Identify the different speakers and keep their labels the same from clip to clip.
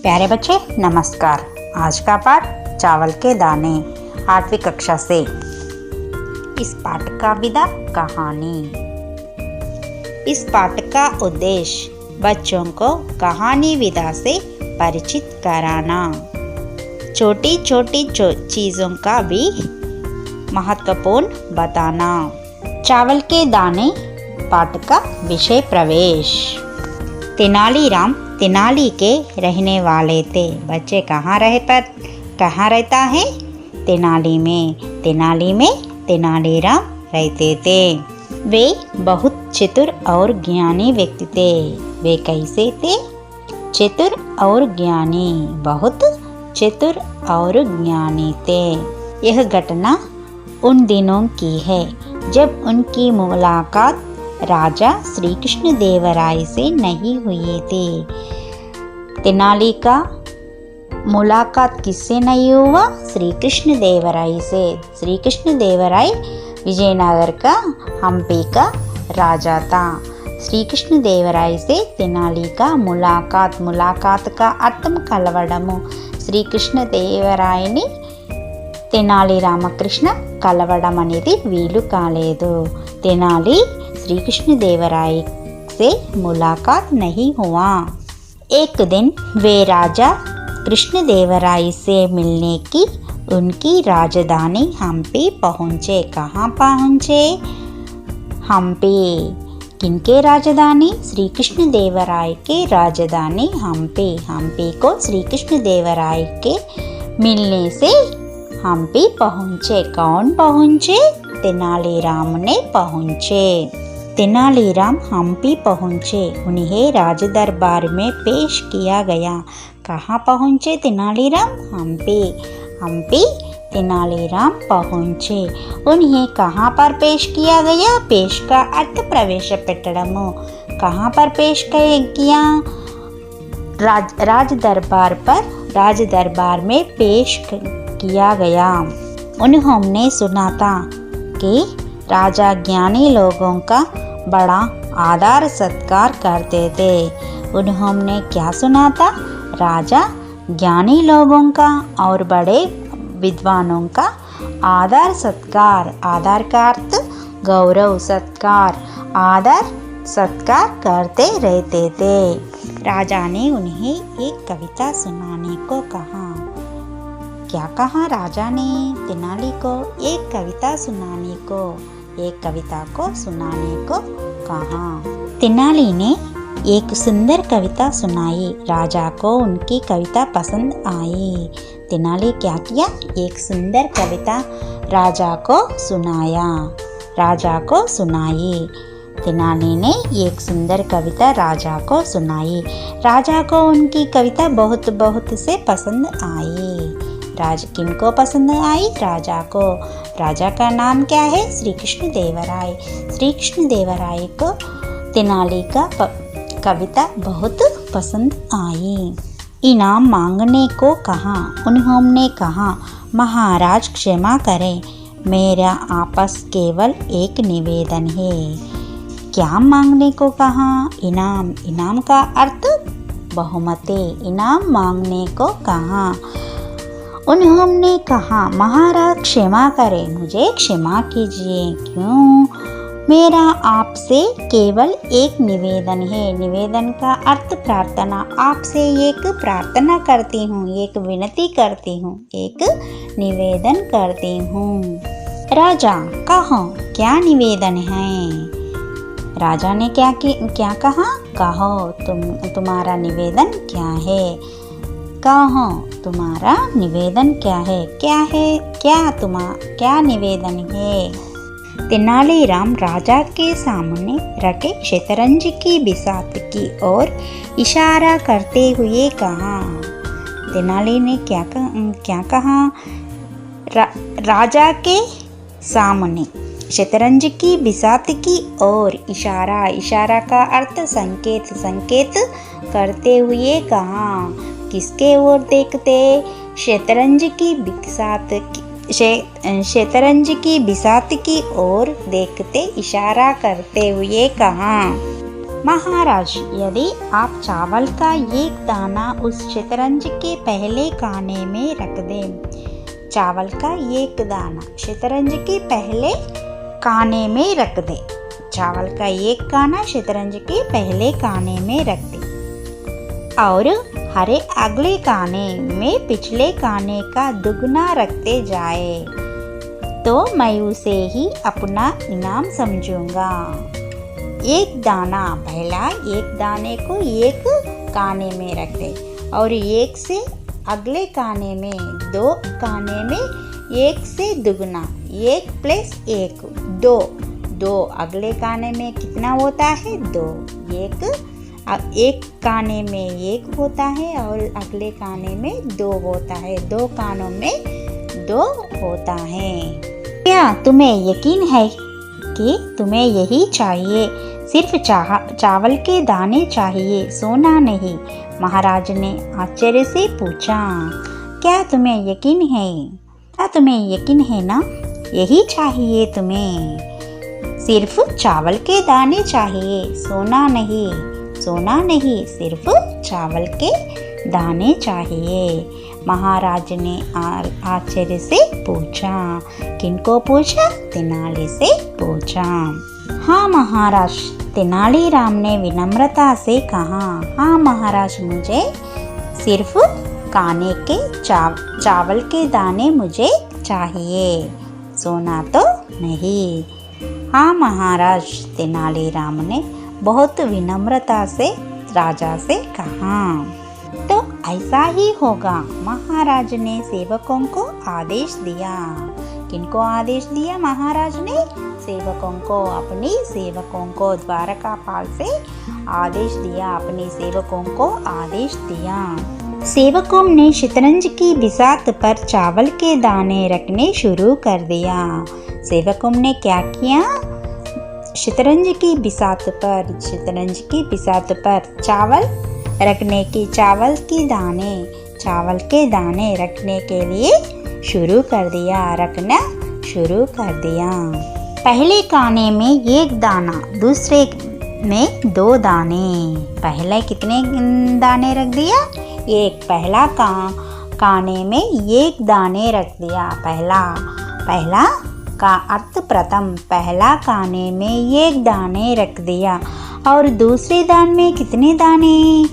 Speaker 1: प्यारे बच्चे नमस्कार। आज का पाठ चावल के दाने 8वीं कक्षा से। इस पाठ का विधा कहानी। इस पाठ का उद्देश्य बच्चों को कहानी विधा से परिचित कराना, छोटी छोटी चीज़ों का भी महत्वपूर्ण बताना। चावल के दाने पाठ का विषय प्रवेश। तेनालीराम तेनाली के रहने वाले थे। बच्चे कहाँ रहता है? तेनाली में तेनालीराम रहते थे। वे बहुत चतुर और ज्ञानी व्यक्ति थे। वे कैसे थे? चतुर और ज्ञानी, बहुत चतुर और ज्ञानी थे। यह घटना उन दिनों की है जब उनकी मुलाकात राजा श्री कृष्ण देवराय से नहीं हुई थी। तेनाली का मुलाकात किससे नहीं हुआ? श्री कृष्ण देवराय से। श्री कृष्ण देवराय विजयनगर का हम्पी का राजा था। श्री कृष्ण देवराय से तेनाली का मुलाकात का अर्थम कलवडमु। श्री कृष्ण దేవరాయని తెనాలి రామకృష్ణ కలవడం అనేది వీలు కాలేదు। तेनाली श्री कृष्ण देवराय से मुलाकात नहीं हुआ। एक दिन वे राजा कृष्ण देवराय से मिलने की उनकी राजधानी हम्पी पहुँचे। कहाँ पहुँचे? हम्पी। किनके राजधानी? श्री कृष्ण देवराय के राजधानी हम्पी को श्री कृष्ण देवराय के मिलने से हम्पी पहुँचे। कौन पहुँचे? तेनालीराम ने पहुँचे। तेनालीराम हम्पी पहुँचे। उन्हें राज दरबार में पेश किया गया। कहाँ पहुँचे तेनालीराम? हम्पी तेनालीराम पहुँचे। उन्हें कहाँ पर पेश किया गया? पेश का अर्थ प्रवेश पेट्टडमु। कहाँ पर पेश किया? राज दरबार में पेश किया गया। उन्होंने सुना था कि राजा ज्ञानी लोगों का बड़ा आदर सत्कार करते थे। उन्होंने क्या सुना था? राजा ज्ञानी लोगों का और बड़े विद्वानों का आदर सत्कार, आदर का अर्थ गौरव, सत्कार, आदर सत्कार करते रहते थे। राजा ने उन्हें एक कविता सुनाने को कहा। क्या कहा राजा ने? तेनाली को एक कविता सुनाने को कहा। तेनाली ने एक सुंदर कविता सुनाई। राजा को उनकी कविता पसंद आई। तेनाली क्या किया? एक सुंदर कविता राजा को सुनाई। तेनाली ने एक सुंदर कविता राजा को सुनाई। राजा को उनकी कविता बहुत से पसंद आई। किनको पसंद आई? राजा को। राजा का नाम क्या है? श्री कृष्ण देवराय। श्री कृष्ण देवराय को तेनाली का कविता बहुत पसंद आई। इनाम मांगने को कहा। उन्होंने कहा, महाराज क्षमा करें, मेरा आपस केवल एक निवेदन है। क्या मांगने को कहा? इनाम का अर्थ बहुमति। इनाम मांगने को कहा। उन्होंने कहा, महाराज क्षमा करें, मुझे क्षमा कीजिए। क्यों? मेरा आपसे केवल एक निवेदन है। निवेदन का अर्थ प्रार्थना। आपसे एक प्रार्थना करती हूँ, एक विनती करती हूँ, एक निवेदन करती हूँ। राजा, कहो क्या निवेदन है? राजा ने क्या कहा? कहो तुम्हारा निवेदन क्या है? कहो तुम्हारा निवेदन क्या है? क्या निवेदन है? तेनालीराम राजा के सामने रखे शतरंज की बिसात की ओर इशारा करते हुए कहा। तेनाली ने क्या कहा? राजा के सामने शतरंज की बिसात की ओर इशारा का अर्थ संकेत करते हुए कहा। किसके ओर देखते? शतरंज की बिसात की ओर देखते इशारा करते हुए कहा। महाराज, यदि आप चावल का एक दाना उस शतरंज के पहले काने में रख दें, चावल का एक दाना शतरंज के पहले काने में रख दें, चावल का एक काना शतरंज के पहले काने में रख दें और हरे अगले काने में पिछले काने का दुगना रखते जाए, तो मैं उसे ही अपना इनाम समझूंगा। एक दाना, पहला एक दाने को एक काने में रख दे और एक से अगले काने में, दो काने में एक से दुगना, एक प्लस एक, दो, दो अगले काने में कितना होता है? दो। एक काने में एक होता है और अगले काने में दो होता है, दो कानों में दो होता है। क्या तुम्हें यकीन है कि तुम्हें यही चाहिए? सिर्फ चावल के दाने चाहिए, सोना नहीं? महाराज ने आश्चर्य से पूछा। क्या तुम्हें यकीन है? क्या तुम्हें यकीन है ना? यही चाहिए तुम्हें, सिर्फ चावल के दाने चाहिए, सोना नहीं, सोना नहीं, सिर्फ चावल के दाने चाहिए। महाराज ने आश्चर्य से पूछा। किनको पूछा? तेनाली से पूछा। हाँ महाराज, तेनालीराम ने विनम्रता से कहा। हाँ महाराज, मुझे सिर्फ काने के चावल के दाने मुझे चाहिए, सोना तो नहीं। हाँ महाराज, तेनालीराम ने बहुत विनम्रता से राजा से कहा। तो ऐसा ही होगा। महाराज ने सेवकों को आदेश दिया। किनको आदेश दिया? महाराज ने सेवकों को, अपने सेवकों को, द्वारकापाल से आदेश दिया, अपने सेवकों को आदेश दिया। सेवकों ने शतरंज की बिसात पर चावल के दाने रखने शुरू कर दिया। सेवकों ने क्या किया? शतरंज की बिसात पर चावल रखने की, चावल के दाने रखने के लिए शुरू कर दिया, रखना शुरू कर दिया। पहले काने में एक दाना, दूसरे में दो दाने। पहले कितने दाने रख दिया? एक। पहला काने में एक दाने रख दिया। पहला का अर्थ प्रथम, पहला काने में एक दाने रख दिया और दूसरे दान में कितने दाने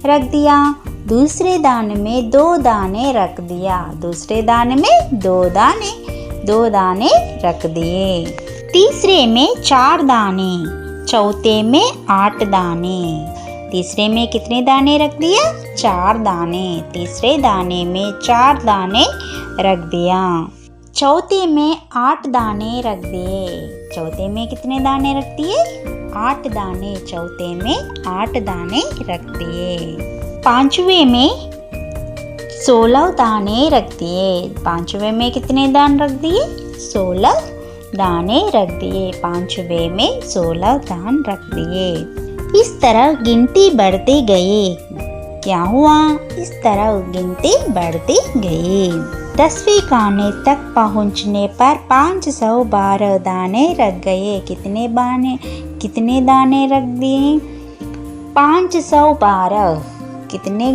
Speaker 1: रख दिया? दूसरे दान में दो दाने रख दिया। दूसरे दान में दो दाने रख दिए। तीसरे में 4 दाने, चौथे में 8 दाने। तीसरे में कितने दाने रख दिया? 4 दाने। तीसरे दाने में 4 दाने रख दिया। चौथे में 8 दाने रख दिए। चौथे में कितने दाने रख दिए? 8 दाने। चौथे में 8 दाने रख दिए। पांचवे में 16 दाने रख दिए। पांचवे में कितने दान रख दिए? 16 दाने रख दिए। पांचवे में 16 दान रख दिए। इस तरह गिनती बढ़ती गई। क्या हुआ? इस तरह गिनती बढ़ती गई। 10वें काने तक पहुंचने पर 512 दाने रख गए। कितने दाने रख दिए? 512। कितने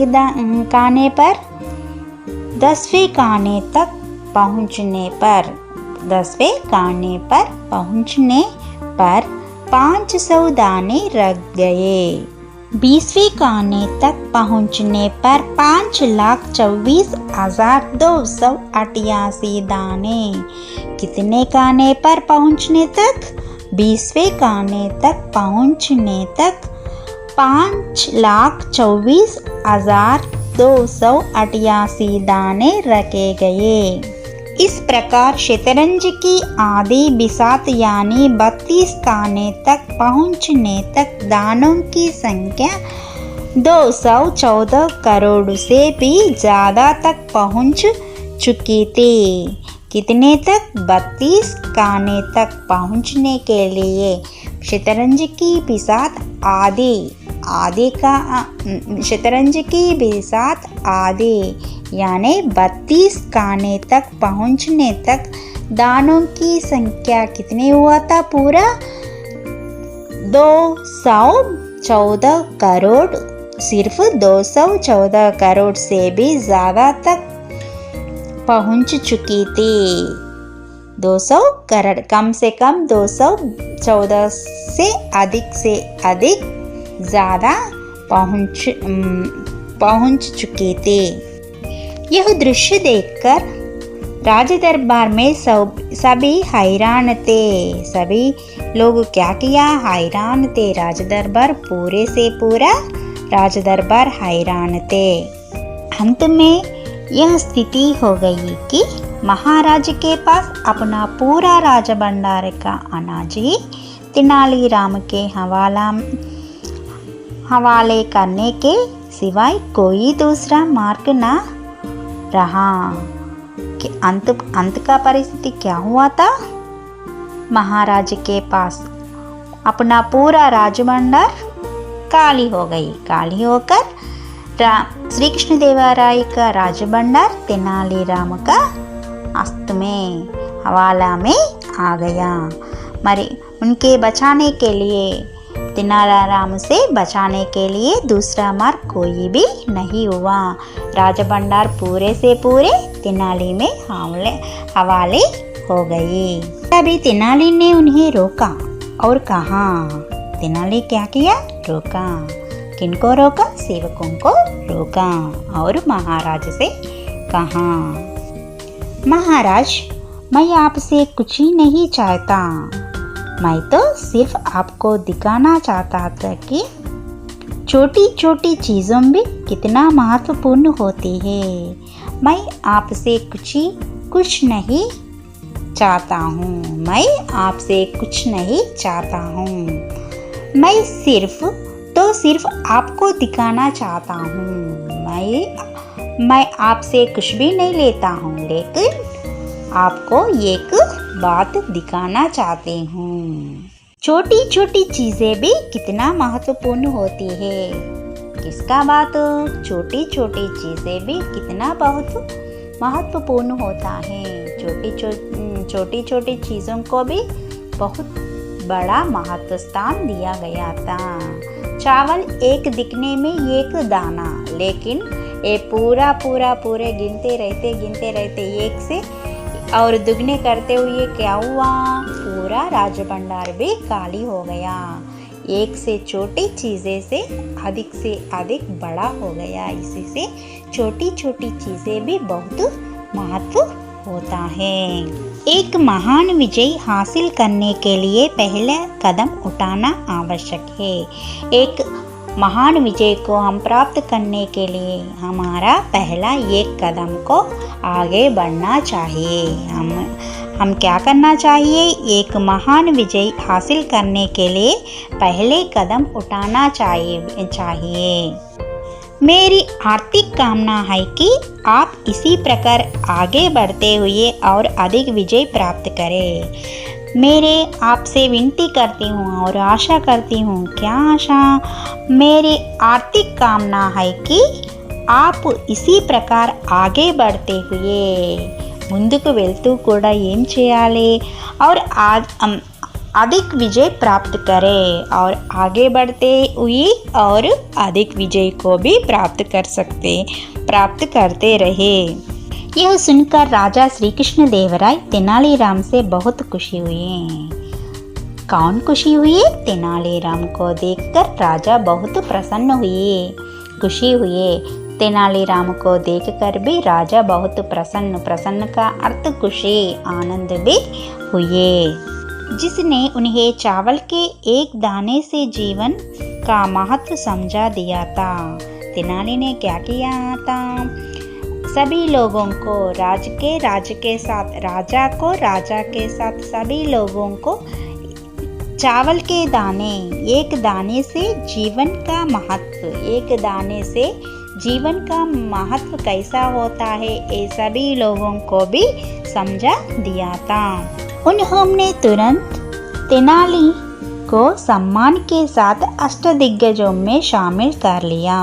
Speaker 1: काने पर? 10वें काने तक पहुंचने पर, 10वें काने पर पहुंचने पर 500 दाने रख गए। 20वें काने तक पहुंचने पर 5,24,288 दाने। कितने काने पर पहुंचने तक? 20वें काने तक पहुंचने तक 5,24,288 दाने रखे गए। इस प्रकार शतरंज की आधी बिसात यानी 32 काने तक पहुंचने तक दानों की संख्या 214 करोड़ से भी ज़्यादा तक पहुंच चुकी थी। कितने तक? 32 काने तक पहुंचने के लिए शतरंज की बिसात शतरंज की बिसात आधी यानी 32 काने तक पहुंचने तक दानों की संख्या कितने हुआ था? पूरा 214 करोड़, सिर्फ 214 करोड़ से भी ज़्यादा तक पहुंच चुकी थी। 200 करोड़, कम से कम 214 से अधिक ज़्यादा पहुंच चुके थे। यह दृश्य देखकर राज दरबार में सभी हैरान थे। सभी लोग क्या किया? हैरान थे। राज दरबार पूरे से पूरा राज दरबार हैरान थे। अंत में यह स्थिति हो गई कि महाराज के पास अपना पूरा राज भंडार का अनाज ही तेनालीराम के हवाले करने के सिवाय कोई दूसरा मार्ग न रहा। कि अंत का परिस्थिति क्या हुआ था? महाराज के पास अपना पूरा राज भंडार काली हो गई। काली होकर श्री कृष्ण देवराय का राज भंडार तेनालीराम का हस्त में हवाला में आ गया। मरे उनके बचाने के लिए, तेनालीराम से बचाने के लिए दूसरा मार्ग कोई भी नहीं हुआ। राज भंडार पूरे से पूरे तेनाली में हवाले हो गई। तभी तेनाली ने उन्हें रोका और कहा, तेनाली क्या किया? रोका। किनको रोका? सेवकों को रोका और महाराज से कहा, महाराज, मैं आपसे कुछ ही नहीं चाहता। मैं तो सिर्फ आपको दिखाना चाहता था कि छोटी छोटी चीज़ों भी कितना महत्वपूर्ण होती है। मैं आपसे कुछ नहीं चाहता हूँ। मैं आपसे कुछ नहीं चाहता हूँ। मैं सिर्फ आपको दिखाना चाहता हूँ। मैं आपसे कुछ भी नहीं लेता हूँ, लेकिन आपको एक बात दिखाना चाहती हूँ। छोटी छोटी चीज़ें भी कितना महत्वपूर्ण होती है। किसका बात? छोटी छोटी चीज़ें भी कितना बहुत महत्वपूर्ण होता है। छोटी छोटी चीज़ों को भी बहुत बड़ा महत्व स्थान दिया गया था। चावल एक दिखने में एक दाना, लेकिन ये पूरे गिनते रहते एक से और दुगने करते हुए क्या हुआ? पूरा राज भंडार भी खाली हो गया। एक से छोटी चीज़ें से अधिक बड़ा हो गया। इसी से छोटी छोटी चीज़ें भी बहुत महत्व होता है। एक महान विजय हासिल करने के लिए पहला कदम उठाना आवश्यक है। एक महान विजय को हम प्राप्त करने के लिए हमारा पहला एक कदम को आगे बढ़ना चाहिए। हम क्या करना चाहिए? एक महान विजय हासिल करने के लिए पहले कदम उठाना चाहिए। मेरी आर्थिक कामना है कि आप इसी प्रकार आगे बढ़ते हुए और अधिक विजय प्राप्त करें। मेरे आपसे विनती करती हूँ और आशा करती हूँ। क्या आशा? मेरी आर्थिक कामना है कि आप इसी प्रकार आगे बढ़ते हुए ముందుకు వెళ్తూ కూడా ఏం చేయాలి? और अधिक विजय प्राप्त करें और आगे बढ़ते हुए और अधिक विजय को भी प्राप्त करते रहे। यह सुनकर राजा श्री कृष्ण देवराय तेनालीराम से बहुत खुशी हुए। कौन खुशी हुई? तेनालीराम को देखकर राजा बहुत खुशी हुए। तेनालीराम को देखकर भी राजा बहुत प्रसन्न का अर्थ खुशी, आनंद भी हुए। जिसने उन्हें चावल के एक दाने से जीवन का महत्व समझा दिया था। तेनाली ने क्या किया था? सभी लोगों को राजा के साथ सभी लोगों को चावल के दाने, एक दाने से जीवन का महत्व कैसा होता है, ये सभी लोगों को भी समझा दिया था। उन्होंने तुरंत तेनाली को सम्मान के साथ अष्टदिग्गजों में शामिल कर लिया।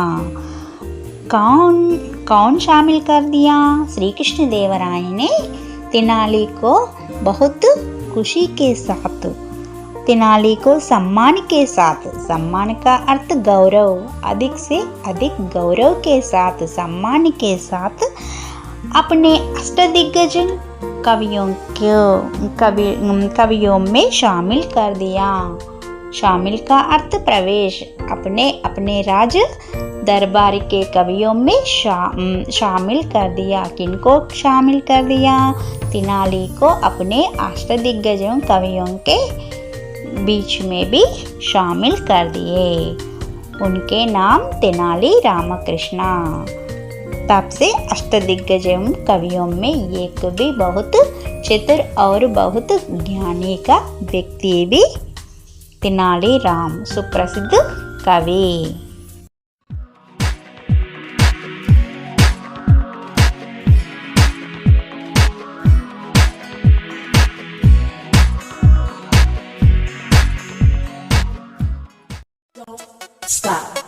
Speaker 1: कौन शामिल कर दिया? श्री कृष्ण देवराय ने तेनाली को बहुत खुशी के साथ तेनाली को सम्मान के साथ, सम्मान का अर्थ गौरव, अधिक से अधिक गौरव के साथ, सम्मान के साथ अपने अष्टदिग्गज कवियों में शामिल कर दिया। शामिल का अर्थ प्रवेश, अपने अपने राज दरबार के कवियों में शामिल कर दिया। किनको शामिल कर दिया? तेनाली को अपने अष्टदिग्गजों कवियों के बीच में भी शामिल कर दिए। उनके नाम तेनाली रामकृष्णा। तब से अष्टदिग्गजों कवियों में एक भी बहुत चतुर और बहुत ज्ञानी का व्यक्ति भी तेनाली राम, सुप्रसिद्ध कवि।
Speaker 2: Stop.